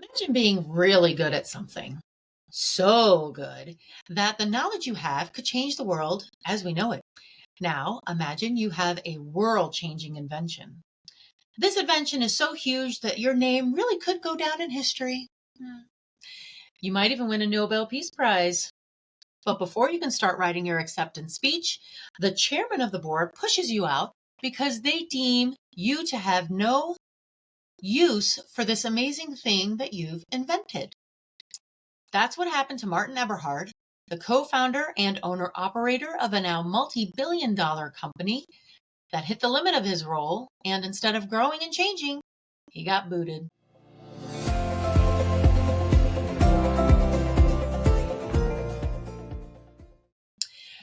Imagine being really good at something, so good that the knowledge you have could change the world as we know it. Now, imagine you have a world changing invention. This invention is so huge that your name really could go down in history. Hmm. You might even win a Nobel Peace Prize. But before you can start writing your acceptance speech, the chairman of the board pushes you out because they deem you to have no use for this amazing thing that you've invented. That's what happened to Martin Eberhard, the co-founder and owner-operator of a now multi-billion-dollar company that hit the limit of his role, and instead of growing and changing, he got booted.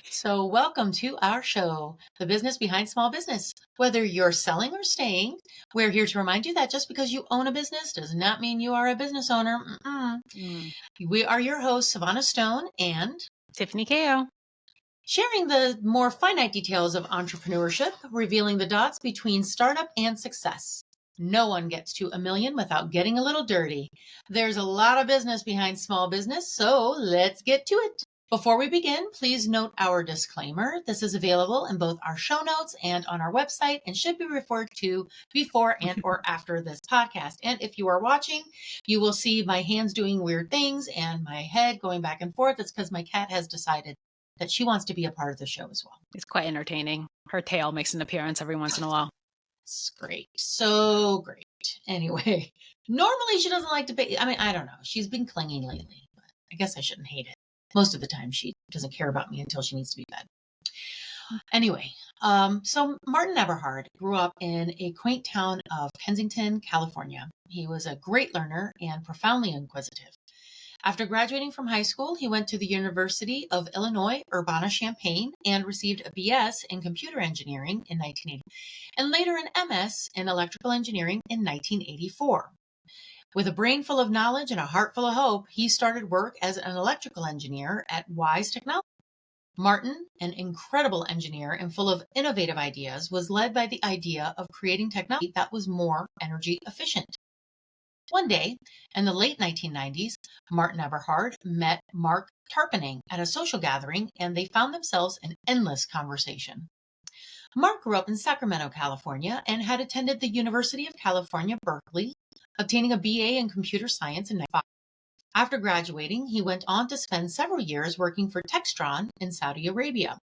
So welcome to our show, The Business Behind Small Business. Whether you're selling or staying, we're here to remind you that just because you own a business does not mean you are a business owner. We are your hosts, Savannah Stone and Tiffany Ko. Sharing the more finite details of entrepreneurship, revealing the dots between startup and success. No one gets to a million without getting a little dirty. There's a lot of business behind small business, so let's get to it. Before we begin, please note our disclaimer. This is available in both our show notes and on our website and should be referred to before and or after this podcast. And if you are watching, you will see my hands doing weird things and my head going back and forth. It's because my cat has decided that she wants to be a part of the show as well. It's quite entertaining. Her tail makes an appearance every once in a while. It's great. So great. Anyway, normally she doesn't like to be, I don't know. She's been clinging lately, but I guess I shouldn't hate it. Most of the time she doesn't care about me until she needs to be fed. Anyway, so Martin Eberhard grew up in a quaint town of Kensington, California. He was a great learner and profoundly inquisitive. After graduating from high school, he went to the University of Illinois, Urbana-Champaign, and received a BS in computer engineering in 1980, and later an MS in electrical engineering in 1984. With a brain full of knowledge and a heart full of hope, he started work as an electrical engineer at Wise Technology. Martin, an incredible engineer and full of innovative ideas, was led by the idea of creating technology that was more energy efficient. One day, in the late 1990s, Martin Eberhard met Mark Tarpening at a social gathering, and they found themselves in endless conversation. Mark grew up in Sacramento, California, and had attended the University of California, Berkeley, obtaining a BA in computer science in 1995. After graduating, he went on to spend several years working for Textron in Saudi Arabia.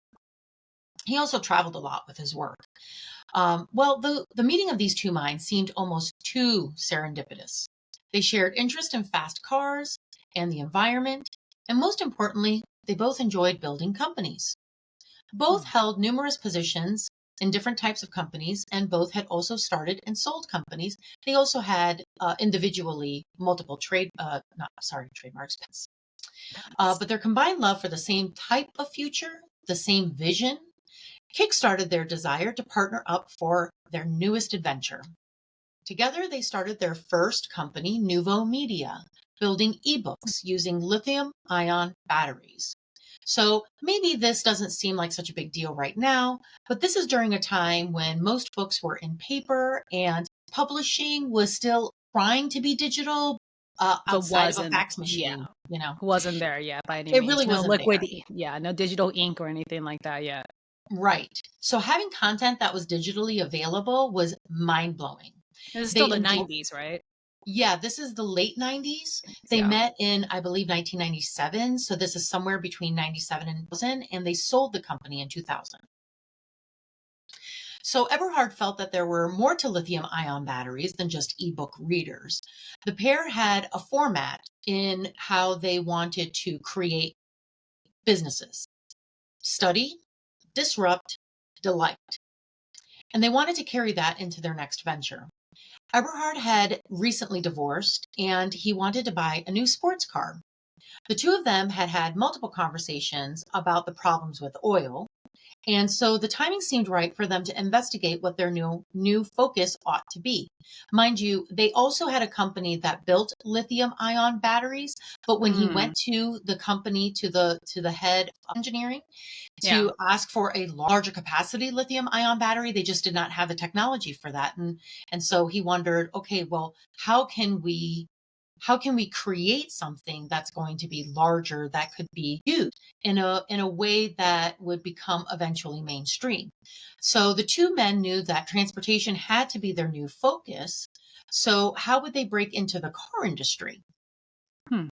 He also traveled a lot with his work. The meeting of these two minds seemed almost too serendipitous. They shared interest in fast cars and the environment, and most importantly, they both enjoyed building companies. Both held numerous positions in different types of companies, and both had also started and sold companies. They also had individually multiple trademarks, but their combined love for the same type of future, the same vision, kickstarted their desire to partner up for their newest adventure. Together, they started their first company, Nuvo Media, building ebooks using lithium-ion batteries. So maybe this doesn't seem like such a big deal right now, but this is during a time when most books were in paper and publishing was still trying to be digital outside of a fax machine. Wasn't there yet by any It means. really No wasn't liquid, there. no digital ink or anything like that yet. Right. So having content that was digitally available was mind-blowing. This is still the 90s, right? Yeah, this is the late 90s. They met in, I believe, 1997. So this is somewhere between 97 and 2000, and they sold the company in 2000. So Eberhard felt that there were more to lithium-ion batteries than just ebook readers. The pair had a format in how they wanted to create businesses: study, disrupt, delight. And they wanted to carry that into their next venture. Eberhard had recently divorced, and he wanted to buy a new sports car. The two of them had had multiple conversations about the problems with oil, and so the timing seemed right for them to investigate what their new focus ought to be. Mind you, they also had a company that built lithium-ion batteries, but when he went to the company, to the head of engineering, to ask for a larger capacity lithium-ion battery, they just did not have the technology for that. And so he wondered, okay, well, how can we how can we create something that's going to be larger that could be used in a way that would become eventually mainstream? So the two men knew that transportation had to be their new focus. So how would they break into the car industry? Hmm.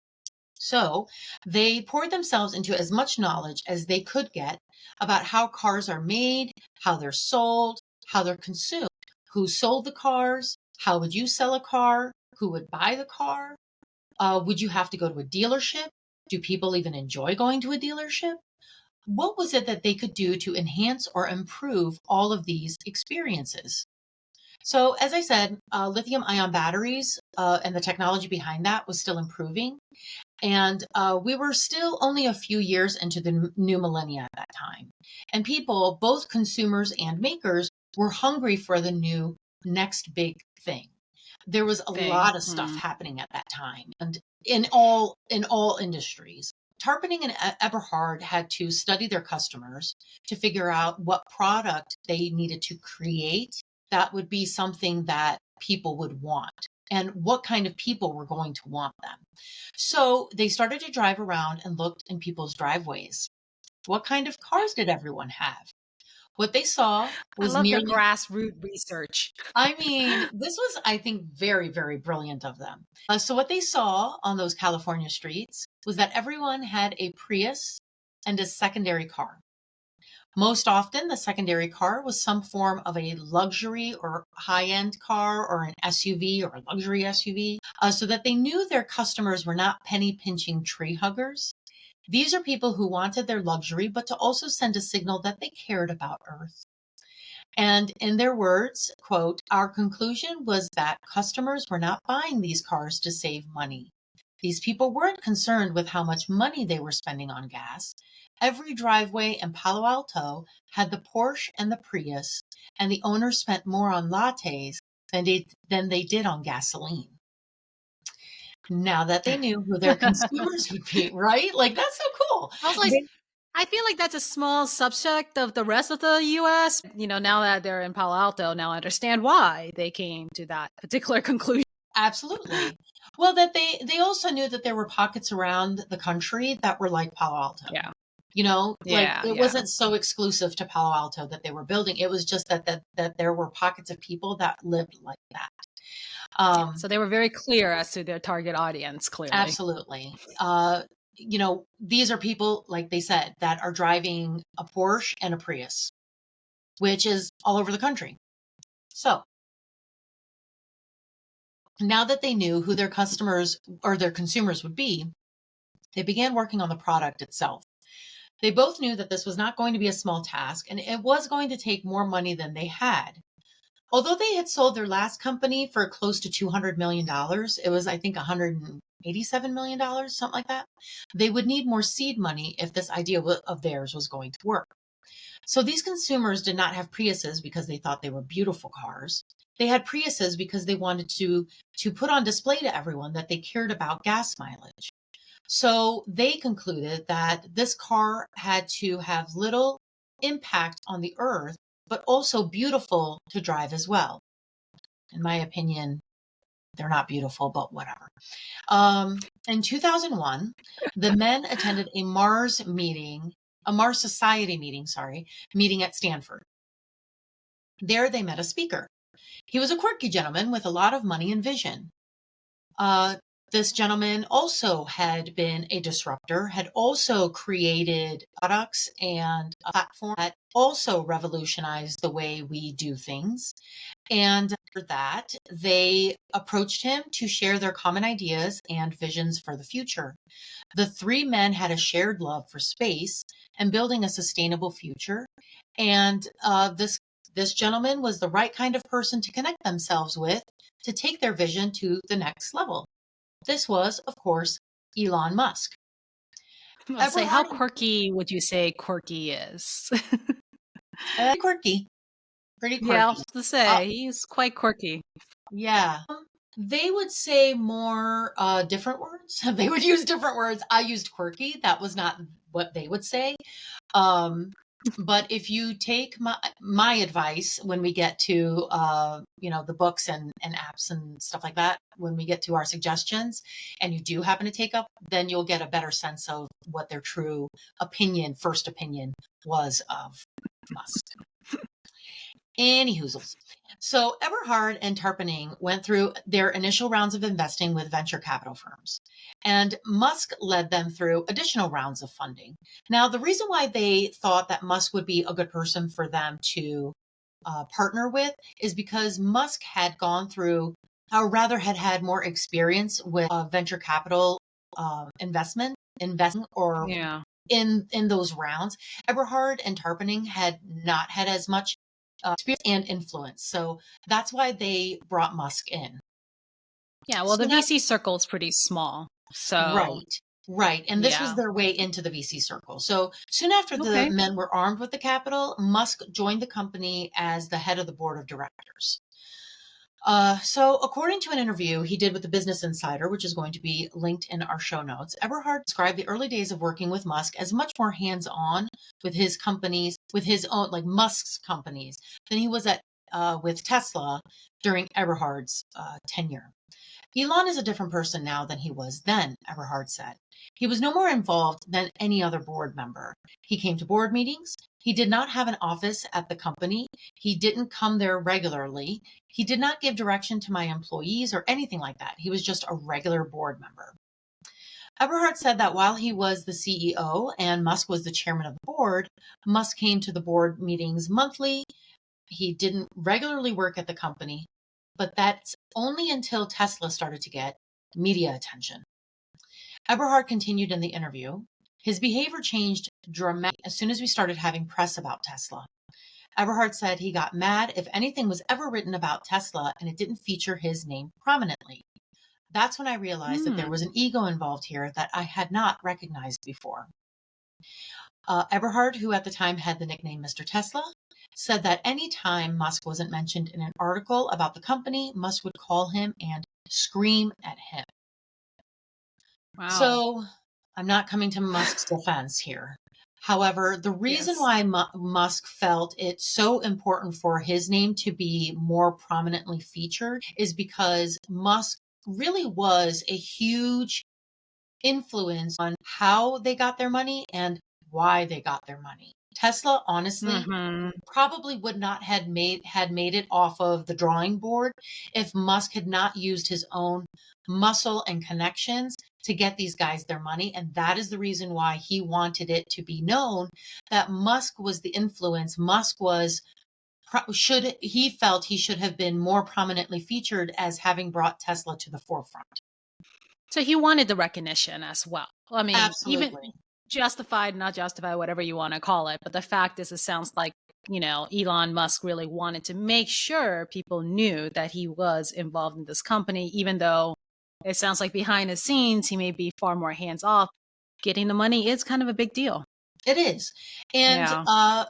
So they poured themselves into as much knowledge as they could get about how cars are made, how they're sold, how they're consumed, who sold the cars, how would you sell a car, who would buy the car, would you have to go to a dealership? Do people even enjoy going to a dealership? What was it that they could do to enhance or improve all of these experiences? So, as I said, lithium ion batteries and the technology behind that was still improving. And we were still only a few years into the new millennia at that time. And people, both consumers and makers, were hungry for the new next big thing. There was a lot of stuff happening at that time, and in all industries. Tarpening and Eberhard had to study their customers to figure out what product they needed to create that would be something that people would want and what kind of people were going to want them. So they started to drive around and looked in people's driveways. What kind of cars did everyone have? What they saw I was love your nearly, grassroots research. I mean, this was, I think, very, very brilliant of them. So what they saw on those California streets was that everyone had a Prius and a secondary car. Most often, the secondary car was some form of a luxury or high-end car or an SUV or a luxury SUV, so that they knew their customers were not penny-pinching tree huggers. These are people who wanted their luxury, but to also send a signal that they cared about Earth. And in their words, quote, our conclusion was that customers were not buying these cars to save money. These people weren't concerned with how much money they were spending on gas. Every driveway in Palo Alto had the Porsche and the Prius, and the owners spent more on lattes than they did on gasoline. Now that they knew who their consumers would be, right? Like, that's so cool. Also, I feel like that's a small subsect of the rest of the US. Now that they're in Palo Alto, now I understand why they came to that particular conclusion. Absolutely. Well, that they also knew that there were pockets around the country that were like Palo Alto. Yeah. Like Yeah. it Yeah. wasn't so exclusive to Palo Alto that they were building. It was just that there were pockets of people that lived like that. So they were very clear as to their target audience, clearly. Absolutely. These are people, like they said, that are driving a Porsche and a Prius, which is all over the country. So now that they knew who their customers or their consumers would be, they began working on the product itself. They both knew that this was not going to be a small task, and it was going to take more money than they had. Although they had sold their last company for close to $200 million, it was, I think, $187 million, something like that. They would need more seed money if this idea of theirs was going to work. So these consumers did not have Priuses because they thought they were beautiful cars. They had Priuses because they wanted to put on display to everyone that they cared about gas mileage. So they concluded that this car had to have little impact on the earth, but also beautiful to drive as well. In my opinion, they're not beautiful, but whatever. In 2001, the men attended a Mars Society meeting at Stanford. There they met a speaker. He was a quirky gentleman with a lot of money and vision. This gentleman also had been a disruptor, had also created products and a platform that also revolutionized the way we do things. And after that, they approached him to share their common ideas and visions for the future. The three men had a shared love for space and building a sustainable future. And this gentleman was the right kind of person to connect themselves with to take their vision to the next level. This was, of course, Elon Musk. I'll say, how Eberhard, quirky would you say quirky is? quirky, pretty Yeah, I was quirky. to Uh, say, he's quite quirky. yeah. They would say more different words. They would use different words. I used quirky. That was not what they would say. Um, But if you take my advice when we get to the books and apps and stuff like that, when we get to our suggestions, and you do happen to take up, then you'll get a better sense of what their true first opinion was of Musk. Anywhoozles. So Eberhard and Tarpening went through their initial rounds of investing with venture capital firms, and Musk led them through additional rounds of funding. Now, the reason why they thought that Musk would be a good person for them to partner with is because Musk had gone through, or rather had had more experience with venture capital investing, or Yeah. in those rounds. Eberhard and Tarpening had not had as much experience and influence. So that's why they brought Musk in. Yeah. Well, the Soon after, VC circle is pretty small. So, right, right. And this was yeah. their way into the VC circle. So soon after the Okay. men were armed with the capital, Musk joined the company as the head of the board of directors. So, according to an interview he did with the Business Insider, which is going to be linked in our show notes, Eberhard described the early days of working with Musk as much more hands-on with his companies, with his own, like Musk's companies, than he was at with Tesla during Eberhard's tenure. Elon is a different person now than he was then, Eberhard said. He was no more involved than any other board member. He came to board meetings. He did not have an office at the company. He didn't come there regularly. He did not give direction to my employees or anything like that. He was just a regular board member. Eberhard said that while he was the CEO and Musk was the chairman of the board, Musk came to the board meetings monthly. He didn't regularly work at the company, but that's only until Tesla started to get media attention. Eberhard continued in the interview. His behavior changed dramatically as soon as we started having press about Tesla. Eberhard said he got mad if anything was ever written about Tesla and it didn't feature his name prominently. That's when I realized that there Hmm. was an ego involved here that I had not recognized before. Eberhard, who at the time had the nickname Mr. Tesla, said that any time Musk wasn't mentioned in an article about the company, Musk would call him and scream at him. Wow. So I'm not coming to Musk's defense here. However, the reason Yes. why Musk felt it so important for his name to be more prominently featured is because Musk really was a huge influence on how they got their money and why they got their money. Tesla, honestly, Hmm. probably would not had made it off of the drawing board if Musk had not used his own muscle and connections to get these guys their money. And that is the reason why he wanted it to be known that Musk was the influence. Musk was should he felt he should have been more prominently featured as having brought Tesla to the forefront. So he wanted the recognition as well. I mean, even Absolutely. justified, not justified, whatever you want to call it. But the fact is, it sounds like, Elon Musk really wanted to make sure people knew that he was involved in this company, even though it sounds like behind the scenes, he may be far more hands off. Getting the money is kind of a big deal. It is. And,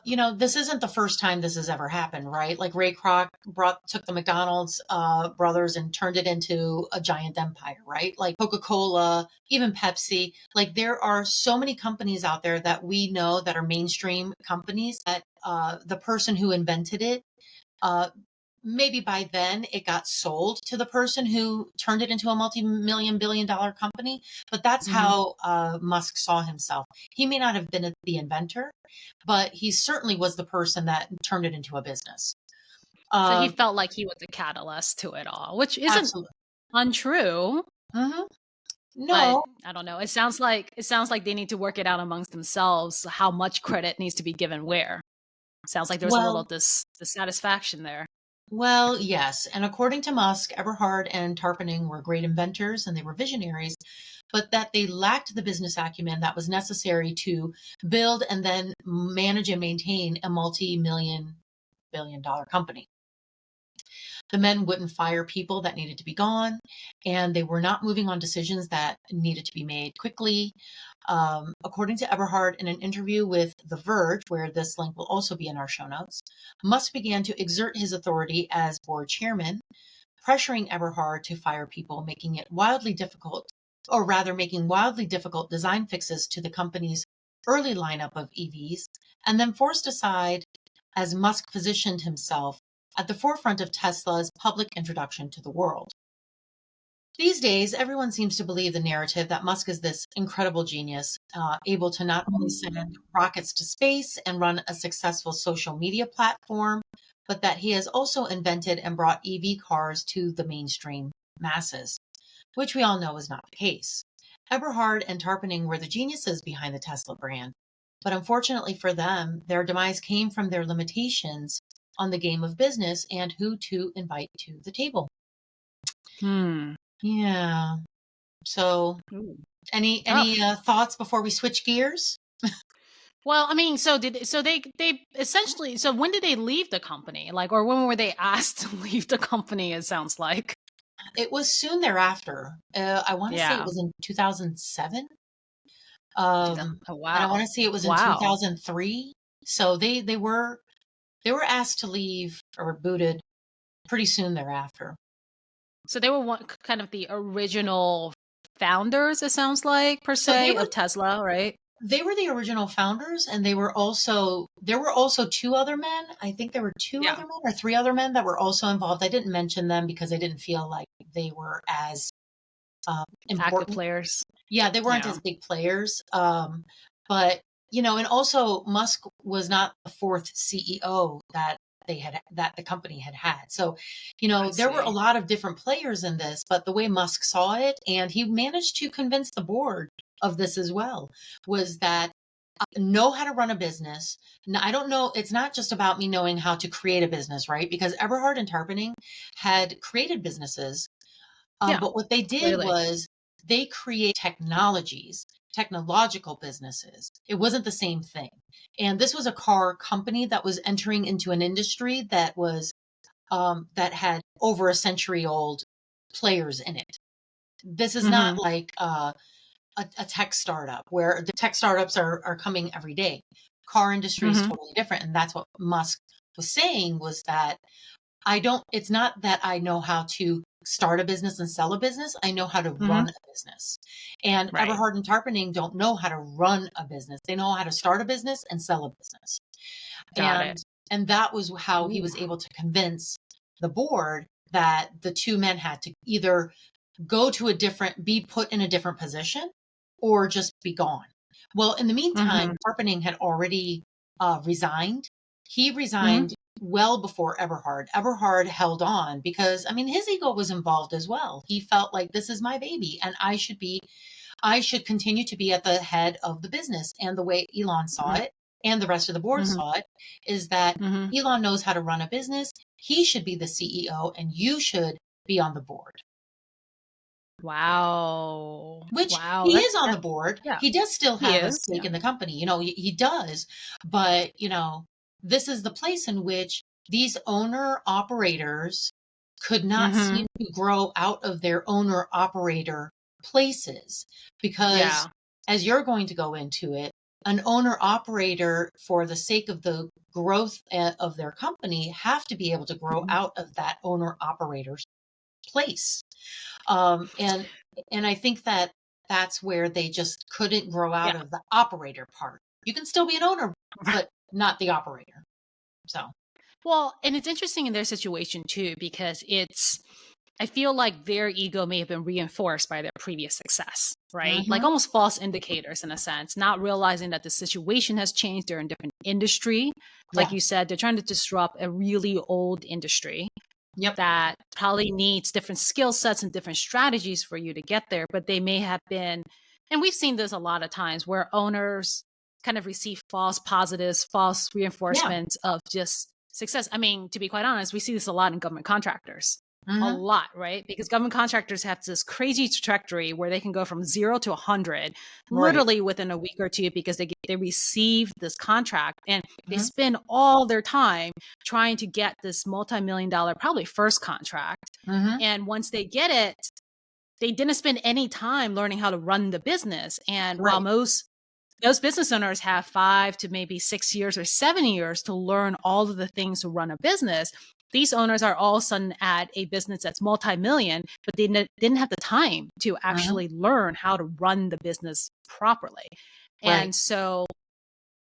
Yeah. this isn't the first time this has ever happened, right? Like Ray Kroc took the McDonald's brothers and turned it into a giant empire, right? Like Coca-Cola, even Pepsi. Like there are so many companies out there that we know that are mainstream companies that the person who invented it uh, maybe by then it got sold to the person who turned it into a multi-million billion dollar company. But that's Hmm. how Musk saw himself. He may not have been the inventor, but he certainly was the person that turned it into a business. So he Uh, felt like he was the catalyst to it all, which isn't Absolutely. untrue. Hmm. But No. I don't know. It sounds like they need to work it out amongst themselves how much credit needs to be given where. Sounds like there's a little Well, dissatisfaction there. well, yes. And according to Musk, Eberhard and Tarpening were great inventors and they were visionaries, but that they lacked the business acumen that was necessary to build and then manage and maintain a multi-million billion dollar company. The men wouldn't fire people that needed to be gone, and they were not moving on decisions that needed to be made quickly. According to Eberhard, in an interview with The Verge, where this link will also be in our show notes, Musk began to exert his authority as board chairman, pressuring Eberhard to fire people, making wildly difficult design fixes to the company's early lineup of EVs, and then forced aside as Musk positioned himself at the forefront of Tesla's public introduction to the world. These days, everyone seems to believe the narrative that Musk is this incredible genius, able to not only send rockets to space and run a successful social media platform, but that he has also invented and brought EV cars to the mainstream masses, which we all know is not the case. Eberhard and Tarpening were the geniuses behind the Tesla brand, but unfortunately for them, their demise came from their limitations on the game of business and who to invite to the table. Yeah. So, Ooh, any tough. thoughts before we switch gears? Well, I mean, so they essentially, so when did they leave the company? Like, or when were they asked to leave the company, it sounds like. It was soon thereafter. I want to say it Yeah. was in 2007. Oh, And I want wow. to say it was in Wow. 2003. So they were asked to leave or booted pretty soon thereafter. So they were kind of the original founders, it sounds like, per So they se, were of Tesla, right? they were the original founders, and there were also two other men. I think there were two Yeah. other men or three other men that were also involved. I didn't mention them because I didn't feel like they were as Active important. players. Yeah, they weren't Yeah. as big players. But and also Musk was not the fourth CEO that the company had had. So, I there were a see. lot of different players in this, but the way Musk saw it, and he managed to convince the board of this as well, was that know how to run a business. Now, I don't know. It's not just about me knowing how to create a business, right? Because Eberhard and Tarpening had created businesses, Yeah, but what they did clearly. was they create technological businesses. It wasn't the same thing. And this was a car company that was entering into an industry that had over a century old players in it. This is not Mm-hmm. like a tech startup where the tech startups are coming every day. Car industry is Mm-hmm. totally different. And that's what Musk was saying, was that it's not that I know how to start a business and sell a business. I know how to Mm-hmm. run a business. And Right. Eberhard and Tarpening don't know how to run a business. They know how to start a business and sell a business. Got it. And that was how he Ooh. was able to convince the board that the two men had to either be put in a different position or just be gone. Well, in the Mm-hmm. meantime, Tarpening had already resigned. He Mm-hmm. resigned well before Eberhard. Eberhard held on because, I mean, his ego was involved as well. He felt like this is my baby and I should continue to be at the head of the business. And the way Elon saw it and the rest of the board Mm-hmm. saw it is that Mm-hmm. Elon knows how to run a business. He should be the CEO and you should be on the board. Wow. Which Wow. he is on the That board. yeah, He does still he have a is. stake Yeah. in the company. He does. But, this is the place in which these owner operators could not Mm-hmm. seem to grow out of their owner operator places because, Yeah. as you're going to go into it, an owner operator, for the sake of the growth of their company, have to be able to grow Mhm. out of that owner operator's place. And I think that that's where they just couldn't grow Yeah. out of the operator part. You can still be an owner, but not the operator. So, Well, and it's interesting in their situation too, because I feel like their ego may have been reinforced by their previous success, right? Like hmm almost false indicators in a sense, not realizing that the situation has changed. They're in a different industry. Like yeah, you said, they're trying to disrupt a really old industry yep, that probably needs different skill sets and different strategies for you to get there. But they may have been, and we've seen this a lot of times where owners kind of receive false positives, false yeah, reinforcements of just success. I mean, to be quite honest, we see this a lot in government contractors. A hmm lot, right? Because government contractors have this crazy trajectory where they can go from 0 to 100 right, literally within a week or two because they receive this contract and they hmm spend all their time trying to get this multi-million dollar, probably first contract. hmm And once they get it, they didn't spend any time learning how to run the business. And while right, most business owners have 5 to maybe 6 years or 7 years to learn all of the things to run a business, these owners are all of a sudden at a business that's multi-million, but they didn't have the time to hmm actually learn how to run the business properly. Right. And so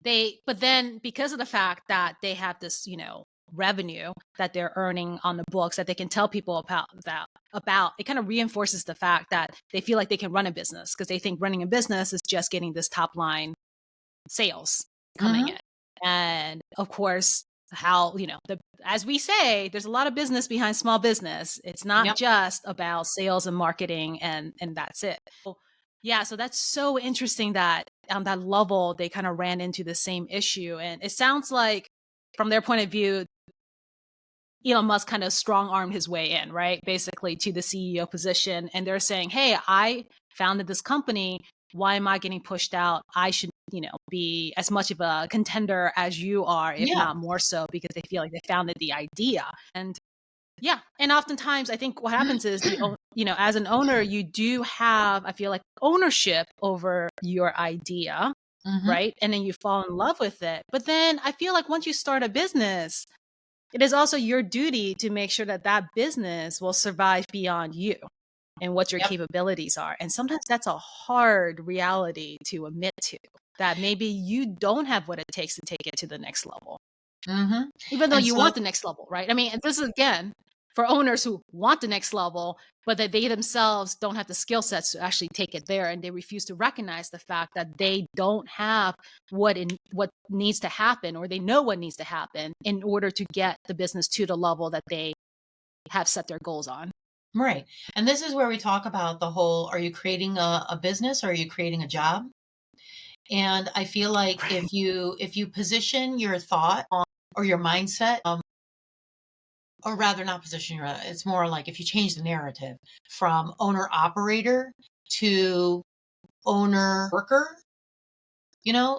but then because of the fact that they have this, revenue that they're earning on the books that they can tell people about, it kind of reinforces the fact that they feel like they can run a business because they think running a business is just getting this top line sales coming Mm-hmm. in. And of course, how, as we say, there's a lot of business behind small business. It's not Yep. just about sales and marketing and that's it. So, yeah, so that's so interesting that on that level they kind of ran into the same issue. And it sounds like from their point of view, Elon Musk kind of strong armed his way in, right? Basically to the CEO position. And they're saying, hey, I founded this company. Why am I getting pushed out? I should, be as much of a contender as you are, if Yeah. not more so, because they feel like they founded the idea. And yeah. And oftentimes I think what happens is as an owner, you do have, I feel like, ownership over your idea, Mm-hmm. right? And then you fall in love with it. But then I feel like once you start a business, it is also your duty to make sure that that business will survive beyond you and what your Yep. capabilities are. And sometimes that's a hard reality to admit to, that maybe you don't have what it takes to take it to the next level, Mm-hmm. even though And you so, want the next level, right? I mean, and this is again for owners who want the next level, but that they themselves don't have the skill sets to actually take it there, and they refuse to recognize the fact that they don't have what needs to happen, or they know what needs to happen in order to get the business to the level that they have set their goals on. right. And this is where we talk about the whole, are you creating a business or are you creating a job? And I feel like Right. if you position your thought on, or your mindset, or rather not position your, it's more like if you change the narrative from owner operator to owner worker,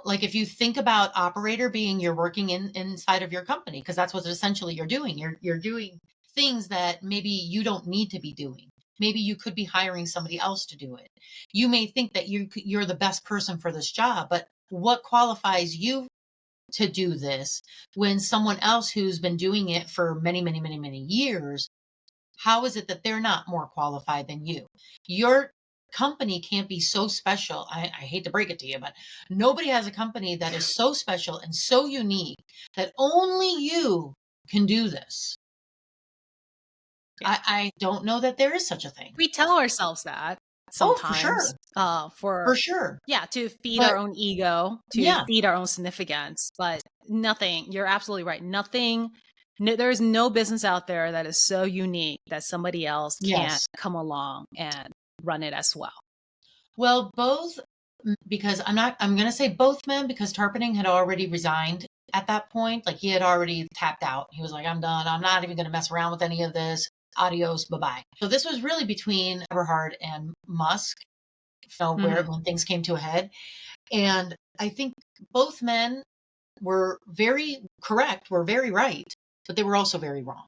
like if you think about operator being you're working inside of your company, because that's what essentially you're doing. You're doing things that maybe you don't need to be doing. Maybe you could be hiring somebody else to do it. You may think that you're the best person for this job, but what qualifies you to do this when someone else who's been doing it for many, many, many, many years, how is it that they're not more qualified than you? Your company can't be so special. I hate to break it to you, but nobody has a company that is so special and so unique that only you can do this. Yeah. I don't know that there is such a thing. We tell ourselves that Oh, for sometimes, sure. for For sure. yeah, to feed But our own ego, to yeah, feed our own significance. But nothing, you're absolutely right. Nothing, no, there is no business out there that is so unique that somebody else can't yes. come along and run it as well. Well, both, because I'm going to say both men, because Tarpening had already resigned at that point. Like he had already tapped out. He was like, I'm done. I'm not even going to mess around with any of this. Adios. Bye bye. So this was really between Eberhard and Musk, where Mhm. when things came to a head. And I think both men were very correct, were very right, but they were also very wrong.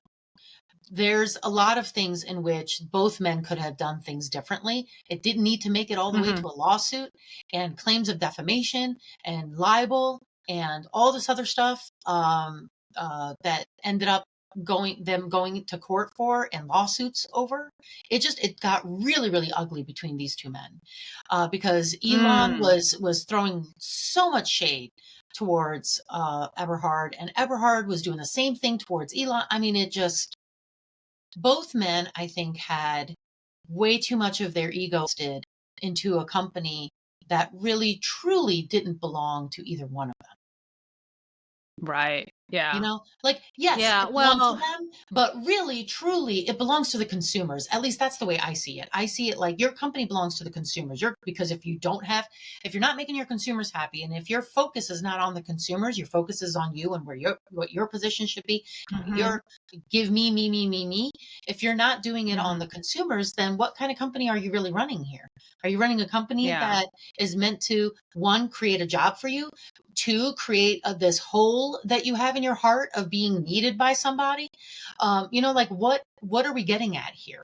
There's a lot of things in which both men could have done things differently. It didn't need to make it all the way Mhm. to a lawsuit and claims of defamation and libel and all this other stuff that ended up going to court for and lawsuits over. It got really, really ugly between these two men, because Elon Mm. was throwing so much shade towards Eberhard, and Eberhard was doing the same thing towards Elon. I mean, it just, both men, I think, had way too much of their ego did into a company that really truly didn't belong to either one of them. Right. Yeah. Like, yes, Yeah. it belongs to Well, them, but really, truly, it belongs to the consumers. At least that's the way I see it. I see it like your company belongs to the consumers. Because if you're not making your consumers happy, and if your focus is not on the consumers, your focus is on you and what your position should be, and what mhm. your give me, me, me, me, me. If you're not doing it on Mhm. the consumers, then what kind of company are you really running here? Are you running a company Yeah. that is meant to, one, create a job for you, two, create this hole that you have in your heart of being needed by somebody? Like what are we getting at here?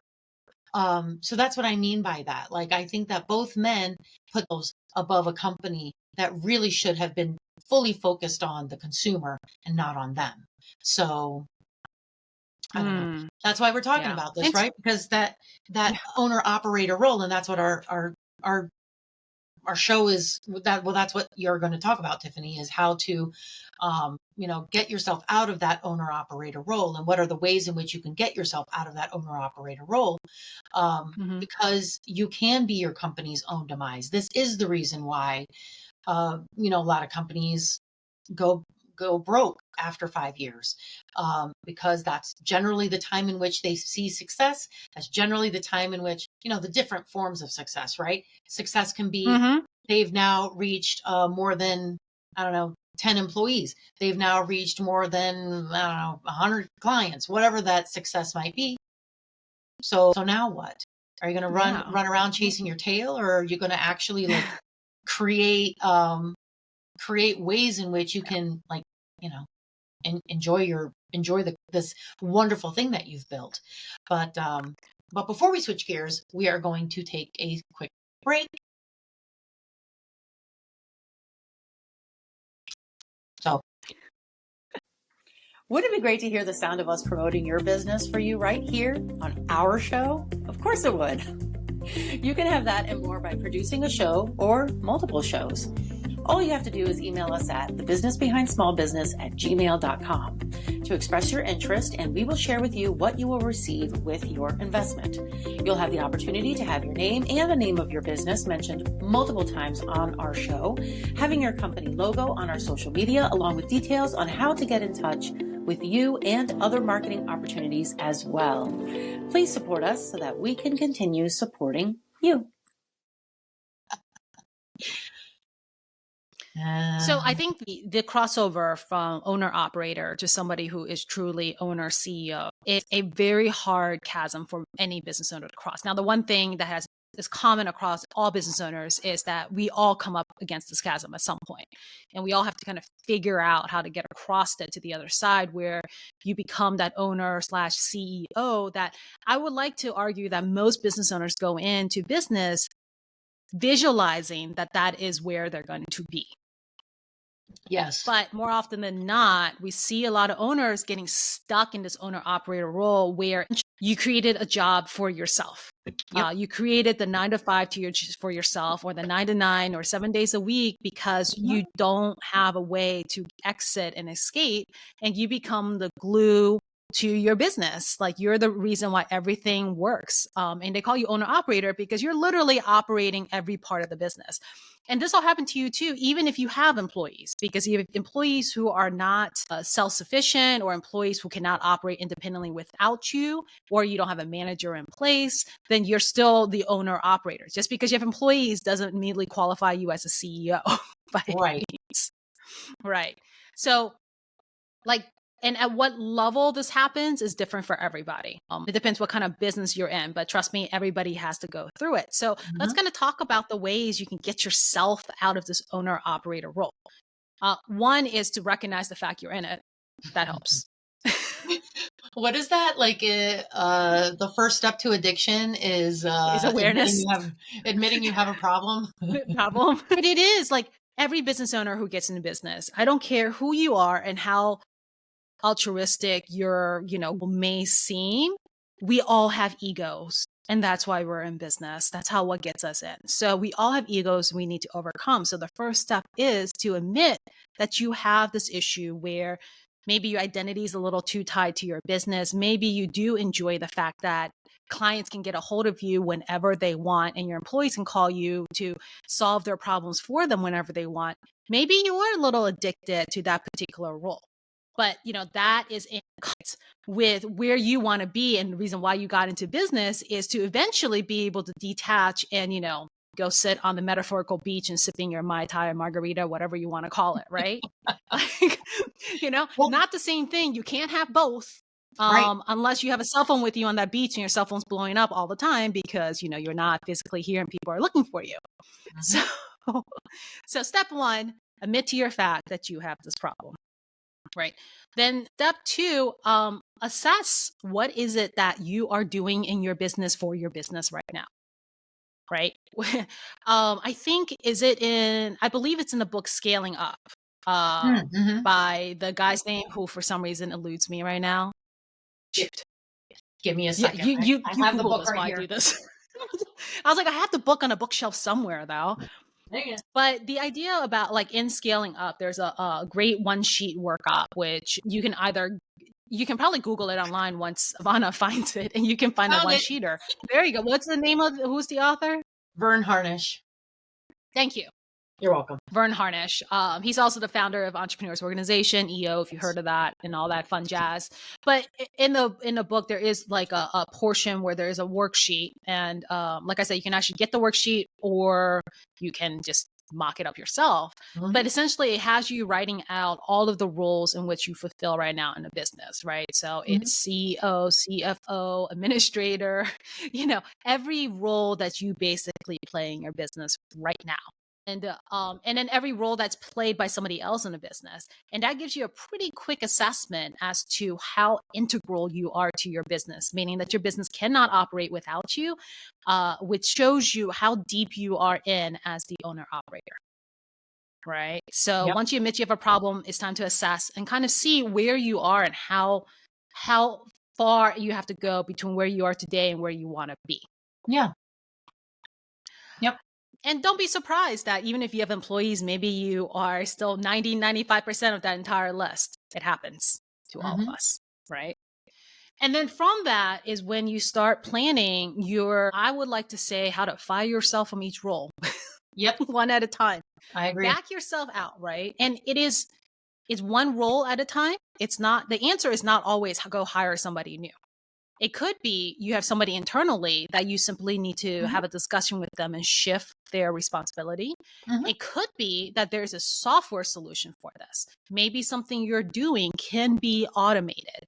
So that's what I mean by that. Like, I think that both men put those above a company that really should have been fully focused on the consumer and not on them. So I don't know. Mm. That's why we're talking Yeah. about this, right? Because that owner operator role, and that's what our our show is that. Well, that's what you're going to talk about, Tiffany, is how to, get yourself out of that owner operator role, and what are the ways in which you can get yourself out of that owner operator role, Hmm. because you can be your company's own demise. This is the reason why, a lot of companies go go broke after 5 years, because that's generally the time in which they see success. That's generally the time in which, the different forms of success, right? Success can be, Hmm. they've now reached, more than, I don't know, 10 employees. They've now reached more than, I don't know, 100 clients, whatever that success might be. So now what? Are you going to Yeah. run around chasing your tail, or are you going to actually like create create ways in which you can, like, you know enjoy this wonderful thing that you've built? But before we switch gears, we are going to take a quick break. So Wouldn't it be great to hear the sound of us promoting your business for you right here on our show? Of course it would. You can have that and more by producing a show or multiple shows. All you have to do is email us at thebusinessbehindsmallbusiness@gmail.com to express your interest, and we will share with you what you will receive with your investment. You'll have the opportunity to have your name and the name of your business mentioned multiple times on our show, having your company logo on our social media, along with details on how to get in touch with you and other marketing opportunities as well. Please support us so that we can continue supporting you. So I think the crossover from owner operator to somebody who is truly owner CEO is a very hard chasm for any business owner to cross. Now, the one thing that is common across all business owners is that we all come up against this chasm at some point, and we all have to kind of figure out how to get across it to the other side, where you become that owner slash CEO. That I would like to argue that most business owners go into business visualizing that that is where they're going to be. yes. But more often than not, we see a lot of owners getting stuck in this owner operator role where you created a job for yourself. Yep. You created the 9 to 5 for yourself, or the 9 to 9 or 7 days a week, because you don't have a way to exit and escape, and you become the glue to your business. Like, you're the reason why everything works. And they call you owner operator because you're literally operating every part of the business. And this will happen to you too, even if you have employees, because you have employees who are not self-sufficient, or employees who cannot operate independently without you, or you don't have a manager in place, then you're still the owner operator. Just because you have employees doesn't immediately qualify you as a CEO by any Right. means. Right. So, like, and at what level this happens is different for everybody. It depends what kind of business you're in, but trust me, everybody has to go through it. So let's kind of talk about the ways you can get yourself out of this owner operator role. One is to recognize the fact you're in it. That helps. What is that? Like, the first step to addiction is Awareness. admitting you have a problem. Problem. But it is like every business owner who gets into business, I don't care who you are and how altruistic you're, may seem, we all have egos. And that's why we're in business. That's what gets us in. So we all have egos we need to overcome. So the first step is to admit that you have this issue where maybe your identity is a little too tied to your business. Maybe you do enjoy the fact that clients can get a hold of you whenever they want, and your employees can call you to solve their problems for them whenever they want. Maybe you are a little addicted to that particular role. But, that is in conflict with where you want to be. And the reason why you got into business is to eventually be able to detach and, go sit on the metaphorical beach and sipping your Mai Tai or margarita, whatever you want to call it, right? Like, Well, not the same thing. You can't have both. right. Unless you have a cell phone with you on that beach and your cell phone's blowing up all the time because, you're not physically here and people are looking for you. Mhm. So step one, admit to your fact that you have this problem. Right. Then step two, assess what is it that you are doing in your business for your business right now. Right. I think, I believe it's in the book Scaling Up, Mhm. by the guy's name who for some reason eludes me right now. Shoot. Give me a Yeah, second. you I have the Google book this right while I here. do this. I was like, I have the book on a bookshelf somewhere though. But the idea about like in scaling up, there's a great one sheet workup, which you can probably Google it online once Ivana finds it, and you can find a Found one it. sheeter. There you go. What's the name of who's the author? Vern Harnish. Thank you. You're welcome. Vern Harnish. He's also the founder of Entrepreneurs Organization, EO, if you heard of that, and all that fun jazz. But in the book, there is like a portion where there is a worksheet, and like I said, you can actually get the worksheet, or you can just mock it up yourself. Mhm. But essentially, it has you writing out all of the roles in which you fulfill right now in a business, right? So it's CEO, CFO, administrator, every role that you basically play in your business right now. And then every role that's played by somebody else in the business, and that gives you a pretty quick assessment as to how integral you are to your business, meaning that your business cannot operate without you, which shows you how deep you are in as the owner operator. Right. So Yep. once you admit you have a problem, it's time to assess and kind of see where you are and how far you have to go between where you are today and where you want to be. Yeah. Yep. And don't be surprised that even if you have employees, maybe you are still 95% of that entire list. It happens to all of us, right? And then from that is when you start planning I would like to say, how to fire yourself from each role. Yep. One at a time. I agree. Back yourself out, right? And it's one role at a time. The answer is not always go hire somebody new. It could be you have somebody internally that you simply need to have a discussion with them and shift their responsibility. It could be that there's a software solution for this. Maybe something you're doing can be automated.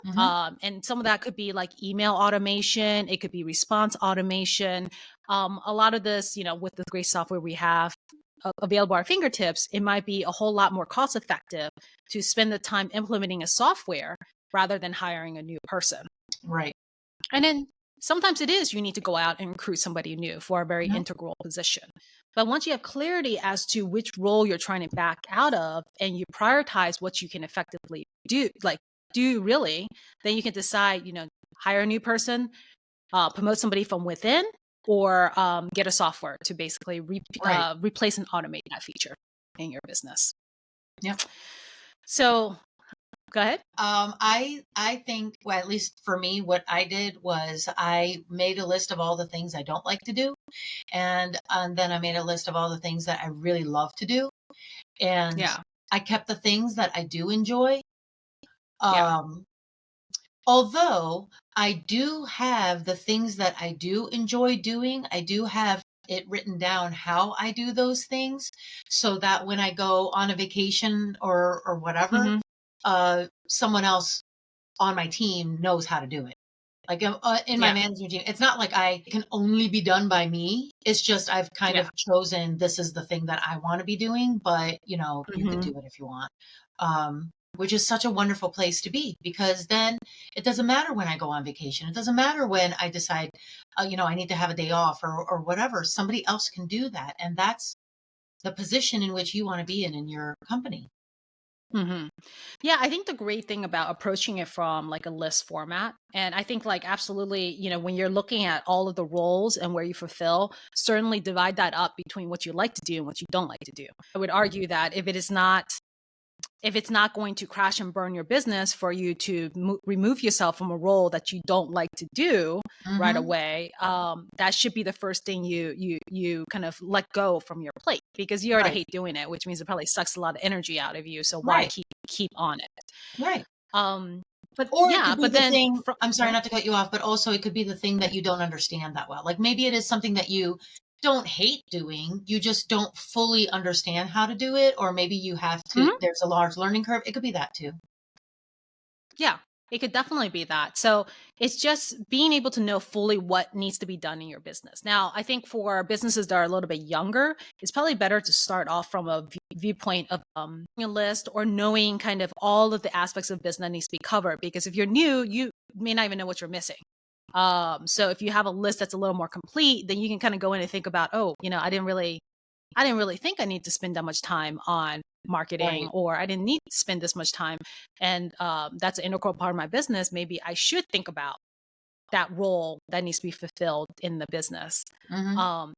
And some of that could be like email automation. It could be response automation. A lot of this, with the great software we have available at our fingertips, it might be a whole lot more cost effective to spend the time implementing a software rather than hiring a new person. Right. And then sometimes it is you need to go out and recruit somebody new for a very integral position. But once you have clarity as to which role you're trying to back out of, and you prioritize what you can effectively do really, then you can decide, hire a new person, promote somebody from within, or get a software to basically replace and automate that feature in your business. Yeah. So go ahead. I think, well, at least for me, what I did was I made a list of all the things I don't like to do. And then I made a list of all the things that I really love to do. And I kept the things that I do enjoy. Although I do have the things that I do enjoy doing, I do have it written down how I do those things, so that when I go on a vacation or whatever, someone else on my team knows how to do it. Like in my management team, it's not like I can only be done by me. It's just I've kind of chosen this is the thing that I want to be doing, but you can do it if you want. Which is such a wonderful place to be, because then it doesn't matter when I go on vacation. It doesn't matter when I decide, I need to have a day off or whatever. Somebody else can do that. And that's the position in which you want to be in your company. Yeah, I think the great thing about approaching it from like a list format, and I think like absolutely, when you're looking at all of the roles and where you fulfill, certainly divide that up between what you like to do and what you don't like to do. I would argue that if it's not going to crash and burn your business for you to remove yourself from a role that you don't like to do right away, that should be the first thing you kind of let go from your plate, because you already hate doing it, which means it probably sucks a lot of energy out of you. So why keep on it? Right. But it could be the thing. I'm sorry not to cut you off, but also it could be the thing that you don't understand that well. Like maybe it is something that you don't hate doing, you just don't fully understand how to do it, or maybe you have to, there's a large learning curve. It could be that too. Yeah, it could definitely be that. So it's just being able to know fully what needs to be done in your business. Now, I think for businesses that are a little bit younger, it's probably better to start off from a viewpoint of a list, or knowing kind of all of the aspects of business that needs to be covered. Because if you're new, you may not even know what you're missing. So if you have a list that's a little more complete, then you can kind of go in and think about, I didn't really think I need to spend that much time on marketing, or I didn't need to spend this much time. And that's an integral part of my business. Maybe I should think about that role that needs to be fulfilled in the business. Mm-hmm.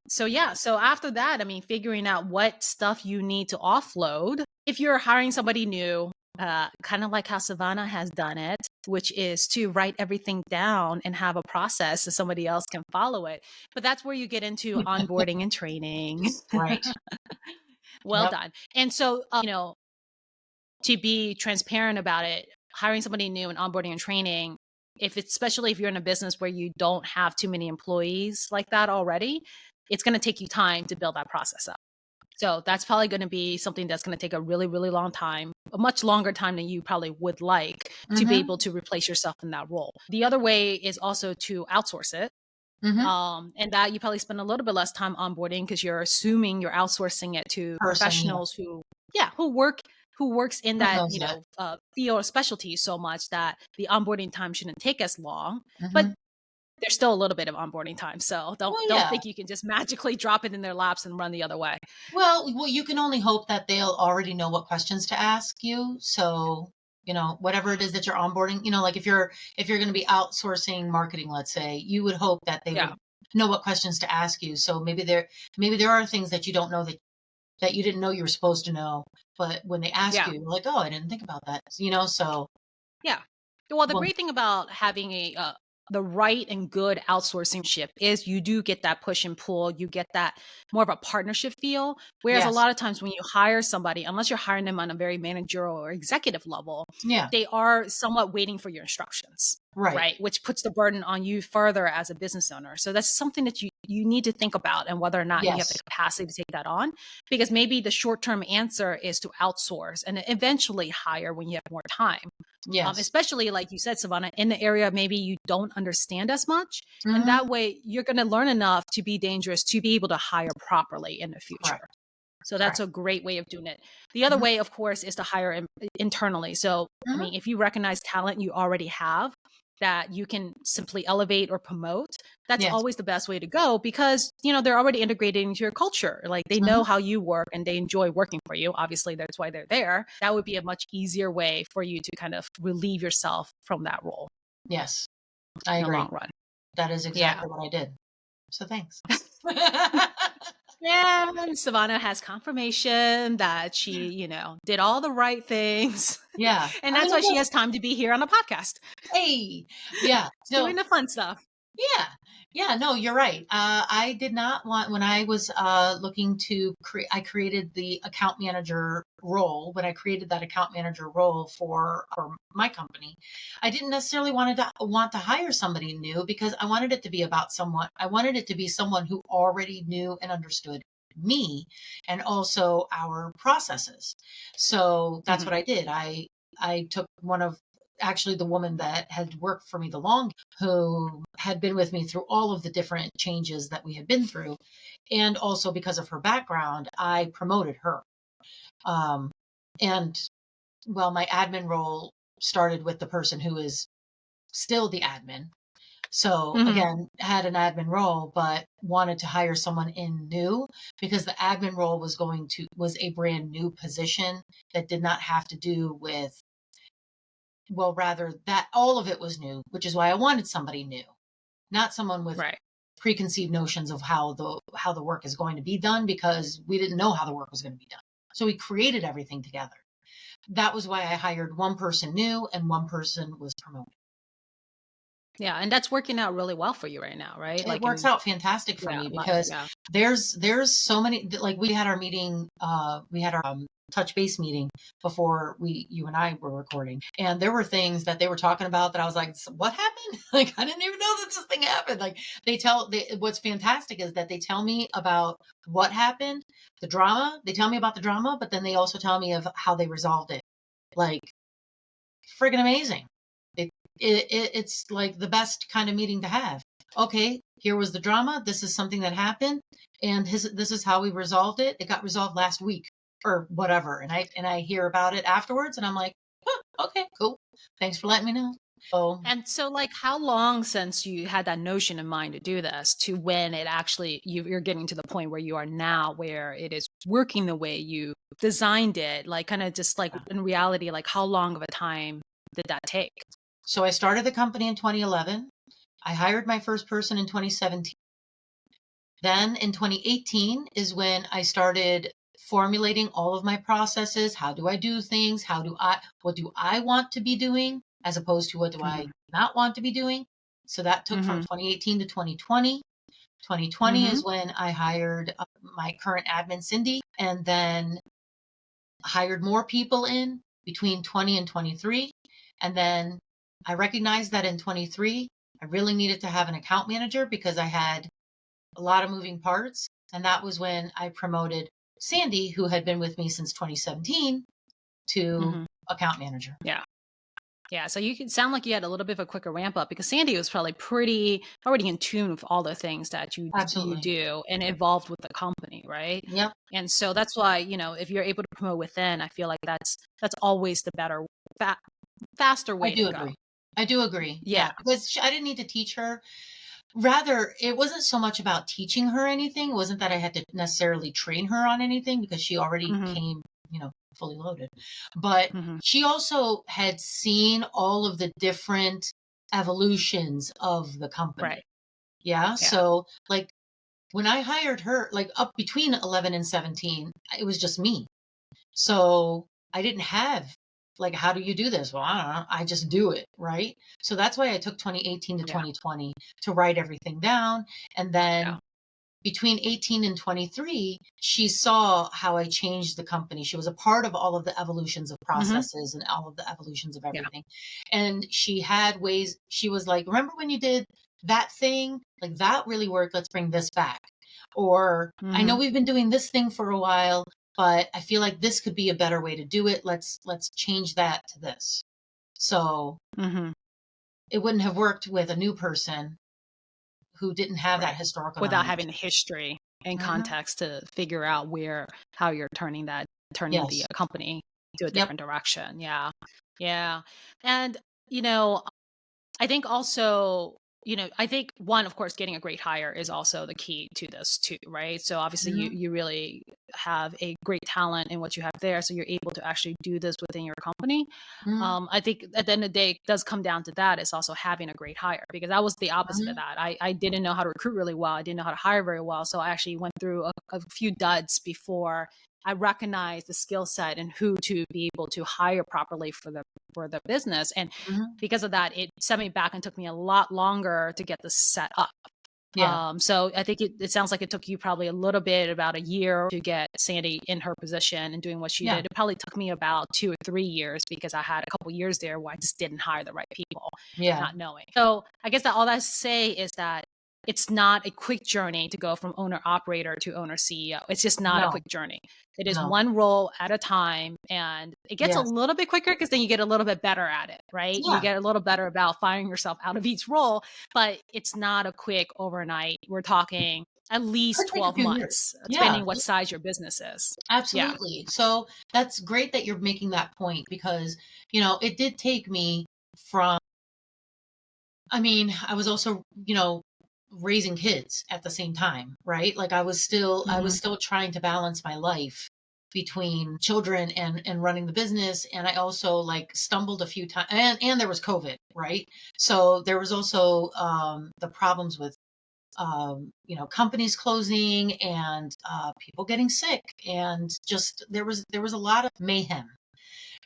So after that, I mean, figuring out what stuff you need to offload. If you're hiring somebody new, kind of like how Sevana has done it, which is to write everything down and have a process so somebody else can follow it. But that's where you get into onboarding and training. Right. Well Yep. done. And so, to be transparent about it, hiring somebody new and onboarding and training, especially if you're in a business where you don't have too many employees like that already, it's going to take you time to build that process up. So that's probably going to be something that's going to take a really, really long time, a much longer time than you probably would like to be Mm-hmm. able to replace yourself in that role. The other way is also to outsource it. Mm-hmm. And that you probably spend a little bit less time onboarding because you're assuming you're outsourcing it to Person, yeah. professionals who works in Who that, knows that? field or specialty so much that the onboarding time shouldn't take as long. But Mm-hmm. there's still a little bit of onboarding time. So Well, don't yeah. think you can just magically drop it in their laps and run the other way. Well, you can only hope that they'll already know what questions to ask you. So, whatever it is that you're onboarding, like if you're going to be outsourcing marketing, let's say, you would hope that they would Yeah. know what questions to ask you. So maybe there are things that you don't know that you didn't know you were supposed to know, but when they ask Yeah. you, you're like, oh, I didn't think about that. So Yeah. Well, the well, great thing about having the right and good outsourcing ship is you do get that push and pull. You get that more of a partnership feel. Whereas a yes, lot of times when you hire somebody, unless you're hiring them on a very managerial or executive level, yeah, they are somewhat waiting for your instructions, right, right? Which puts the burden on you further as a business owner. So that's something that you need to think about and whether or not you have the yes, capacity to take that on. Because maybe the short-term answer is to outsource and eventually hire when you have more time. yes, Especially like you said, Savannah, in the area maybe you don't understand as much. And mm-hmm, that way you're going to learn enough to be dangerous to be able to hire properly in the future. correct, So that's correct, a great way of doing it. The other mm-hmm, way, of course, is to hire internally. So, I mm-hmm, mean, if you recognize talent you already have that you can simply elevate or promote, that's yes, always the best way to go because, they're already integrated into your culture. Like they mm-hmm, know how you work and they enjoy working for you. Obviously, that's why they're there. That would be a much easier way for you to kind of relieve yourself from that role yes, I in the agree. long run. That is Yeah. exactly what I did. So thanks. Yeah, Savannah has confirmation that she, did all the right things. Yeah. And I mean, that's why she has time to be here on the podcast, hey, yeah. doing So, the fun stuff. yeah. Yeah, no, you're right. I did not want, when I was looking to create, I created the account manager role. When I created that account manager role for my company, I didn't necessarily want to hire somebody new because I wanted it to be about someone. I wanted it to be someone who already knew and understood me and also our processes. So that's Mhm. what I did. I took one of actually the woman that had worked for me the longest, who had been with me through all of the different changes that we had been through. And also because of her background, I promoted her. Um, and well, my admin role started with the person who is still the admin. So Mhm. again, had an admin role, but wanted to hire someone in new because the admin role was a brand new position that did not have to do with, well, rather that all of it was new, which is why I wanted somebody new, not someone with Right. preconceived notions of how the work is going to be done because we didn't know how the work was going to be done. So we created everything together. That was why I hired one person new and one person was promoted. Yeah, and that's working out really well for you right now, right? It Like works out fantastic for me because yeah. there's so many, like we had our meeting, we had our touch base meeting before you and I were recording, and there were things that they were talking about that I was like, what happened? Like I didn't even know that this thing happened. Like what's fantastic is that they tell me about what happened, the drama. They tell me about the drama, but then they also tell me of how they resolved it. Like friggin' amazing. It's like the best kind of meeting to have. Okay, here was the drama. This is something that happened, and this is how we resolved it. It got resolved last week or whatever, and I hear about it afterwards, and I'm like, huh, okay, cool. Thanks for letting me know. So And so, like, how long since you had that notion in mind to do this to when it actually you're getting to the point where you are now, where it is working the way you designed it? Like, kind of just like in reality, like, how long of a time did that take? I started the company in 2011. I hired my first person in 2017. Then in 2018 is when I started formulating all of my processes. How do I do things? What do I want to be doing as opposed to what do I Mhm. not want to be doing? So that took from Mhm. 2018 to 2020. 2020 Mhm. is when I hired my current admin, Cindy, and then hired more people in between 20 and 23. And then I recognized that in 23, I really needed to have an account manager because I had a lot of moving parts. And that was when I promoted Sandy, who had been with me since 2017, to Mhm. account manager. Yeah. Yeah, so you can sound like you had a little bit of a quicker ramp up because Sandy was probably pretty already in tune with all the things that you Absolutely. do and involved with the company, right? Yep. And so that's why, if you're able to promote within, I feel like that's always the better fa- faster I way to do go. agree. I do agree. Yeah. Yeah. Because I didn't need to teach her. Rather, it wasn't so much about teaching her anything. It wasn't that I had to necessarily train her on anything because she already Mhm. came, fully loaded. But Mhm. she also had seen all of the different evolutions of the company. Right. Yeah. Yeah. So, like, when I hired her, like up between 11 and 17, it was just me. So I didn't have, like, how do you do this? Well, I don't know. I just do it. Right. So that's why I took 2018 to Yeah. 2020 to write everything down. And then Yeah. between 18 and 23, she saw how I changed the company. She was a part of all of the evolutions of Mhm. processes and all of the evolutions of Yeah. everything. And she had ways, she was like, remember when you did that thing? Like that really worked. Let's bring this back. Or I know Mhm. we've been doing this thing for a while, but I feel like this could be a better way to do it. Let's change that to this. So Mhm. it wouldn't have worked with a new person who didn't have that Right. historical Without knowledge. having the history and Hmm. context to figure out how you're turning the Yes. company to a Yep. different direction. Yeah. Yeah. And, you know, I think also, I think one, of course, getting a great hire is also the key to this too, right? So obviously you Hmm. you really have a great talent in what you have there. So you're able to actually do this within your company. Hmm. I think at the end of the day, it does come down to that. It's also having a great hire because I was the opposite of Hmm. that. I didn't know how to recruit really well. I didn't know how to hire very well. So I actually went through a few duds before I recognized the skill set and who to be able to hire properly for the business. And Hmm. because of that, it set me back and took me a lot longer to get this set up. Yeah. So I think it sounds like it took you probably a little bit, about a year to get Sandy in her position and doing what she Yeah. did. It probably took me about 2 or 3 years because I had a couple years there where I just didn't hire the right people, Yeah. not knowing. So I guess that all that to say is that it's not a quick journey to go from owner operator to owner CEO. It's just not a No. quick journey. It is No. one role at a time, and it gets a Yes. little bit quicker because then you get a little bit better at it, right? You Yeah. get a little better about firing yourself out of each role, but it's not a quick overnight. We're talking at least Could take a 12 few years. months, Yeah. depending what size your business is. Yeah. Absolutely. So that's great that you're making that point because, it did take me from, I mean, I was also, raising kids at the same time, right? Like I was Hmm. still trying to balance my life between children and running the business. And I also like stumbled a few times and there was COVID, right? So there was also the problems with companies closing and people getting sick, and just there was a lot of mayhem.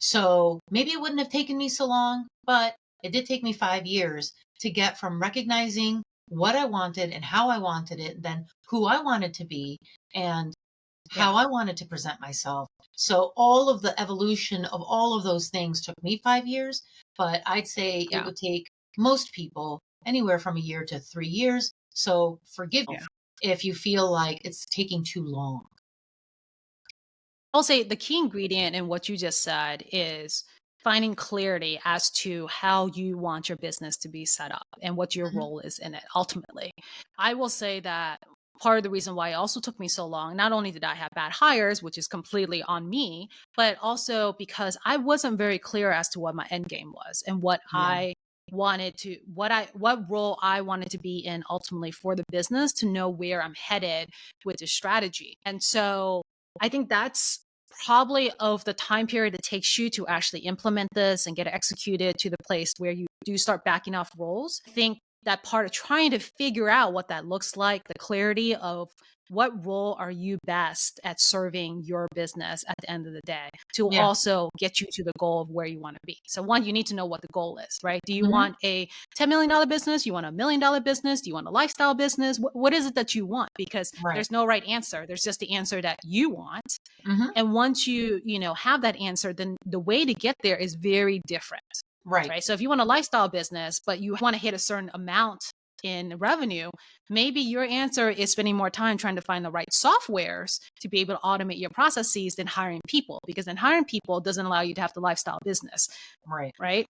So maybe it wouldn't have taken me so long, but it did take me 5 years to get from recognizing what I wanted and how I wanted it, then who I wanted to be, and Yeah. how I wanted to present myself. So all of the evolution of all of those things took me 5 years, but I'd say it Yeah. would take most people anywhere from a year to 3 years. So forgive me Yeah. if you feel like it's taking too long. I'll say the key ingredient in what you just said is finding clarity as to how you want your business to be set up and what your Mhm. role is in it ultimately. I will say that part of the reason why it also took me so long, not only did I have bad hires, which is completely on me, but also because I wasn't very clear as to what my end game was and Yeah. what role I wanted to be in ultimately for the business to know where I'm headed with the strategy. And so I think that's probably of the time period it takes you to actually implement this and get it executed to the place where you do start backing off roles. I think that part of trying to figure out what that looks like, the clarity of what role are you best at serving your business at the end of the day to Yeah. also get you to the goal of where you want to be. So one, you need to know what the goal is, right? Do you Mhm. want a $10 million business? You want a $1 million business? Do you want a lifestyle business? What is it that you want? Because Right. there's no right answer. There's just the answer that you want. Mhm. And once you have that answer, then the way to get there is very different. Right. Right. So if you want a lifestyle business, but you want to hit a certain amount in revenue, maybe your answer is spending more time trying to find the right softwares to be able to automate your processes than hiring people, because then hiring people doesn't allow you to have the lifestyle business. Right. Right.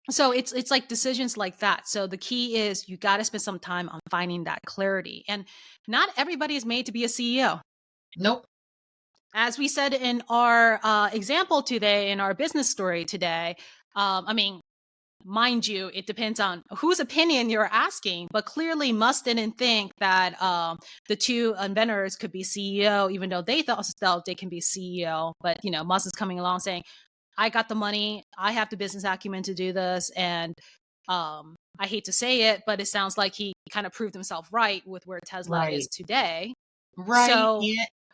So it's like decisions like that. So the key is you got to spend some time on finding that clarity. And not everybody is made to be a CEO. Nope. As we said in our example today, in our business story today, I mean, mind you, it depends on whose opinion you're asking, but clearly Musk didn't think that the two inventors could be CEO, even though they thought they can be CEO. But, Musk is coming along saying, I got the money, I have the business acumen to do this. And I hate to say it, but it sounds like he kind of proved himself right with where Tesla is Right. today. Right. So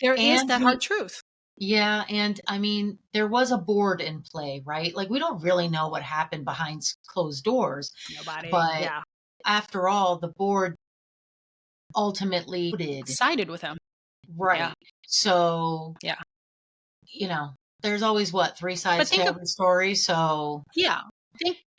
there is And that hard truth. yeah, and I mean, there was a board in play, right? Like, we don't really know what happened behind closed doors, Nobody, but yeah, after all, the board ultimately did. sided with him. Right. Yeah. So, Yeah. There's always three sides to every story. So, yeah.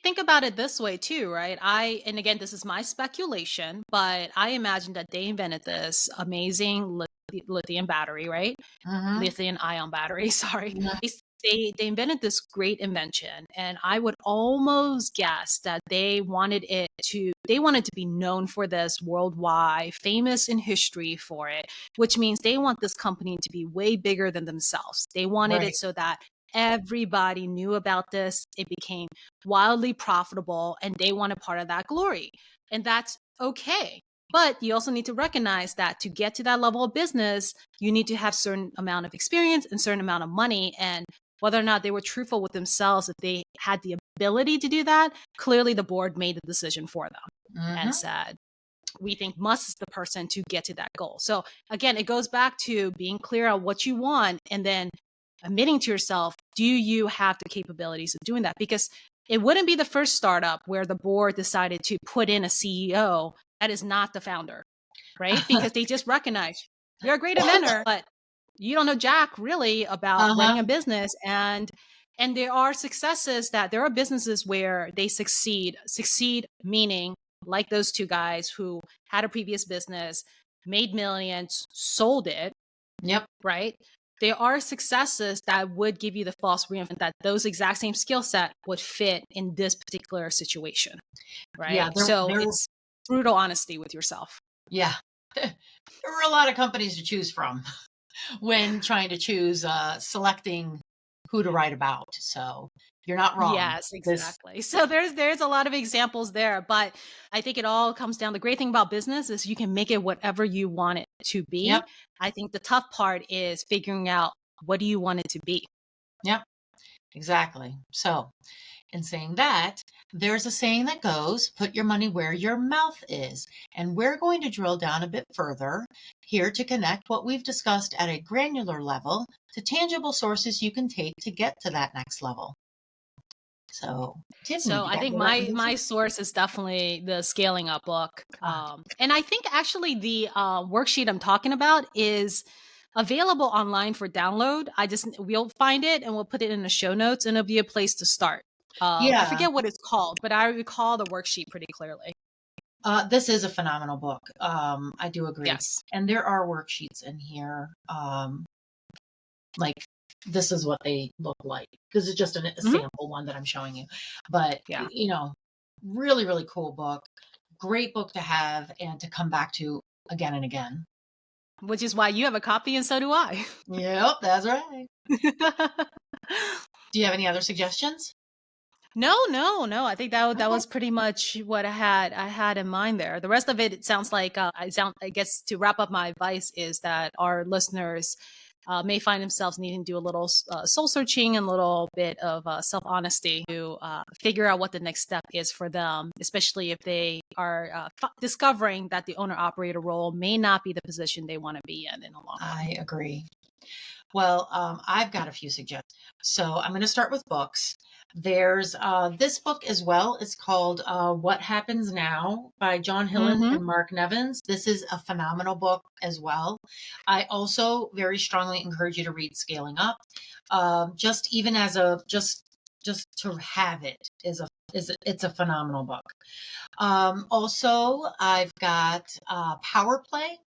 Think about it this way too, right? And again, this is my speculation, but I imagine that they invented this amazing lithium battery, right? mhm, Lithium ion battery, sorry. mhm, They invented this great invention, and I would almost guess that they wanted to be known for this worldwide, famous in history for it, which means they want this company to be way bigger than themselves. They wanted right, it so that everybody knew about this. It became wildly profitable, and they want a part of that glory. And that's okay. But you also need to recognize that to get to that level of business, you need to have certain amount of experience and certain amount of money. And whether or not they were truthful with themselves, if they had the ability to do that, clearly the board made the decision for them and mhm, said, we think Musk is the person to get to that goal. So again, it goes back to being clear on what you want and then admitting to yourself, do you have the capabilities of doing that? Because it wouldn't be the first startup where the board decided to put in a CEO that is not the founder, right? Because they just recognize you're a great inventor, but you don't know jack really about uh-huh, running a business. And there are there are businesses where they succeed meaning like those two guys who had a previous business, made millions, sold it, yep, right? There are successes that would give you the false reinforcement that those exact same skill set would fit in this particular situation, yeah, right? So there, it's brutal honesty with yourself. yeah, there were a lot of companies to choose from when trying to choose, selecting who to write about. So, you're not wrong. Yes, This, exactly. So there's a lot of examples there, but I think it all comes down. The great thing about business is you can make it whatever you want it to yep, be. I think the tough part is figuring out what do you want it to be. yep, exactly. So, in saying that, there's a saying that goes, put your money where your mouth is. And we're going to drill down a bit further here to connect what we've discussed at a granular level to tangible sources you can take to get to that next level. So, Tiffany, So you I got think your my recommendation? source is definitely the Scaling Up book, Ah, and I think actually the worksheet I'm talking about is available online for download. We'll find it and we'll put it in the show notes, and it'll be a place to start. I yeah, forget what it's called, but I recall the worksheet pretty clearly. this is a phenomenal book. I do agree. Yes. And there are worksheets in here. Like, this is what they look like. This is just a Mhm. sample one that I'm showing you. But, Yeah. really, really cool book. Great book to have and to come back to again and again. Which is why you have a copy and so do I. Yep, that's right. Do you have any other suggestions? No. I think that Okay. was pretty much what I had in mind there. The rest of it sounds like I guess to wrap up my advice is that our listeners may find themselves needing to do a little soul searching and a little bit of self-honesty to figure out what the next step is for them, especially if they are discovering that the owner-operator role may not be the position they want to be in the long run. I agree. Well, I've got a few suggestions. So I'm going to start with books. There's this book as well. It's called What Happens Now by John Hillen and Mark Nevins. This is a phenomenal book as well. I also very strongly encourage you to read Scaling Up. Just even as a just to have it it's a phenomenal book. Also, I've got Power Play.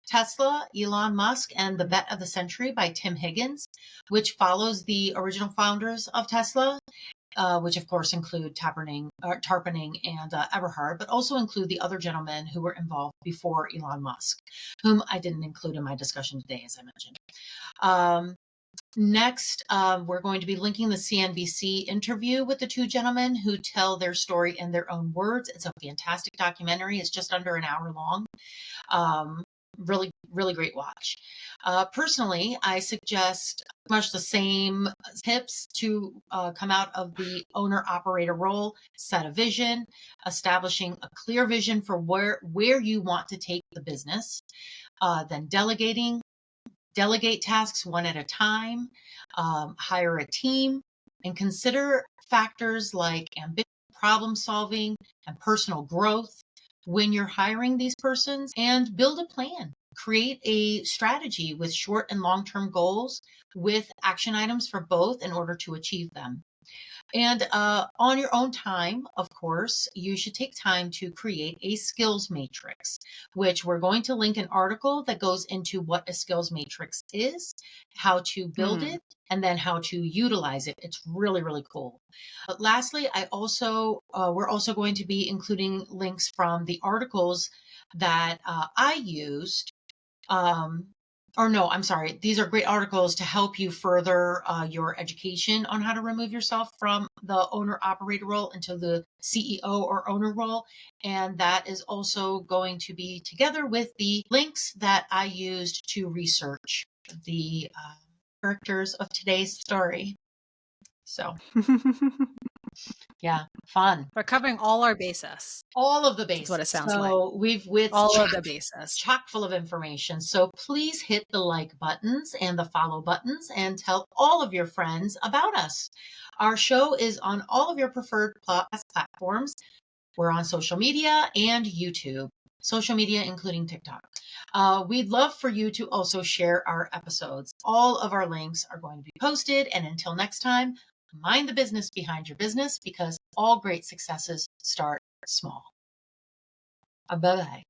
Tesla, Elon Musk, and the Bet of the Century by Tim Higgins, which follows the original founders of Tesla, which of course include Tarpening and Eberhard, but also include the other gentlemen who were involved before Elon Musk, whom I didn't include in my discussion today, as I mentioned. Next, we're going to be linking the CNBC interview with the two gentlemen who tell their story in their own words. It's a fantastic documentary. It's just under an hour long. Really, really great watch. Personally, I suggest much the same tips to come out of the owner-operator role. Set a vision, establishing a clear vision for where you want to take the business, then delegate tasks one at a time, hire a team, and consider factors like ambition, problem solving, and personal growth when you're hiring these persons, and build a plan. Create a strategy with short and long-term goals with action items for both in order to achieve them. And on your own time, of course, you should take time to create a skills matrix, which we're going to link an article that goes into what a skills matrix is, how to build it, and then how to utilize it. It's really, really cool. But lastly, we're also going to be including links from the articles that I used. I'm sorry. These are great articles to help you further your education on how to remove yourself from the owner-operator role into the CEO or owner role. And that is also going to be together with the links that I used to research the characters of today's story. So, yeah, fun. We're covering all our bases. All of the bases. That's what it sounds like. We've all of the bases. Chock full of information. So please hit the like buttons and the follow buttons and tell all of your friends about us. Our show is on all of your preferred platforms. We're on social media and YouTube. Social media, including TikTok. We'd love for you to also share our episodes. All of our links are going to be posted. And until next time, mind the business behind your business, because all great successes start small. Bye-bye.